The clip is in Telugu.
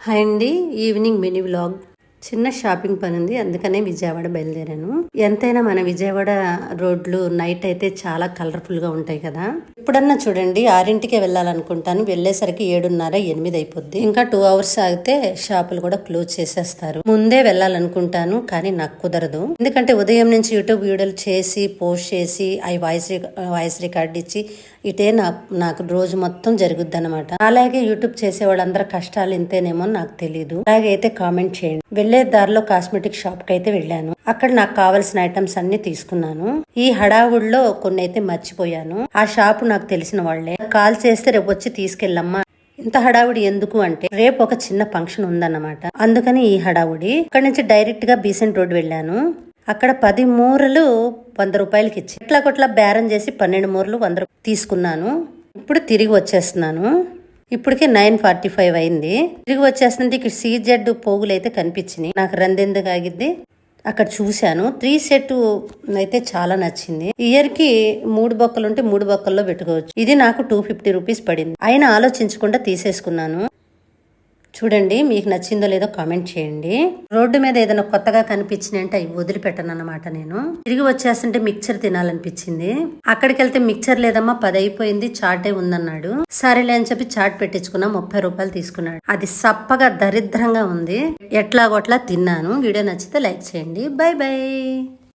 హాయ్ అండి. Evening mini vlog. చిన్న షాపింగ్ పని ఉంది, అందుకనే విజయవాడ బయలుదేరాను. ఎంతైనా మన విజయవాడ రోడ్లు నైట్ అయితే చాలా కలర్ఫుల్ గా ఉంటాయి కదా. ఎప్పుడన్నా చూడండి 6ంటికే వెళ్ళాలనుకుంటాను, వెళ్ళేసరికి 7:30 8 అయిపోద్ది. ఇంకా 2 hours ఆగితే షాపులు కూడా క్లోజ్ చేసేస్తారు. ముందే వెళ్ళాలనుకుంటాను కానీ నాకు కుదరదు. ఎందుకంటే ఉదయం నుంచి యూట్యూబ్ వీడియోలు చేసి పోస్ట్ చేసి అవి వాయిస్ రికార్డ్ ఇచ్చి ఇటే నాకు రోజు మొత్తం జరుగుద్ది అనమాట. అలాగే యూట్యూబ్ చేసే వాళ్ళందరూ కష్టాలు ఇంతేనేమో నాకు తెలియదు. అలాగే అయితే కామెంట్ చేయండి. వెళ్లే దారిలో కాస్మెటిక్ షాప్ కి అయితే వెళ్ళాను. అక్కడ నాకు కావాల్సిన ఐటమ్స్ అన్ని తీసుకున్నాను. ఈ హడావుడిలో కొన్ని అయితే మర్చిపోయాను. ఆ షాపు నాకు తెలిసిన వాళ్లే. కాల్ చేస్తే రేపు వచ్చి తీసుకెళ్ళమ్మా. ఇంత హడావుడి ఎందుకు అంటే రేపు ఒక చిన్న ఫంక్షన్ ఉందన్నమాట, అందుకని ఈ హడావుడి. ఇక్కడ నుంచి డైరెక్ట్ గా బీసెంట్ రోడ్ వెళ్ళాను. అక్కడ 10 మూరలు 100 రూపాయలకి ఇచ్చి ఇట్లా కొట్లా బేరం చేసి 12 మూరలు 100 తీసుకున్నాను. ఇప్పుడు తిరిగి వచ్చేస్తున్నాను. ఇప్పటికే 9:45 అయింది. తిరిగి వచ్చేస్తుంటే ఇక్కడ CZ పోగులు అయితే కనిపించినాయి. నాకు రందెందుకు ఆగిద్ది. అక్కడ చూశాను 3 సెట్ అయితే చాలా నచ్చింది. ఇయర్ కి 3 బొక్కలు ఉంటే 3 బొక్కల్లో పెట్టుకోవచ్చు. ఇది నాకు 250 రూపీస్ పడింది. అయినా ఆలోచించకుండా తీసేసుకున్నాను. చూడండి, మీకు నచ్చిందో లేదో కామెంట్ చేయండి. రోడ్డు మీద ఏదైనా కొత్తగా కనిపించినంటే అవి వదిలిపెట్టను అన్నమాట. నేను తిరిగి వచ్చేస్తుంటే మిక్చర్ తినాలనిపించింది. అక్కడికి వెళ్తే మిక్చర్ లేదమ్మా 10 అయిపోయింది, చాటే ఉందన్నాడు. సరేలే అని చెప్పి చాట్ పెట్టించుకున్నా. 30 రూపాయలు తీసుకున్నాడు. అది సప్పగా దరిద్రంగా ఉంది. ఎట్లాగొట్లా తిన్నాను. వీడియో నచ్చితే లైక్ చేయండి. By by.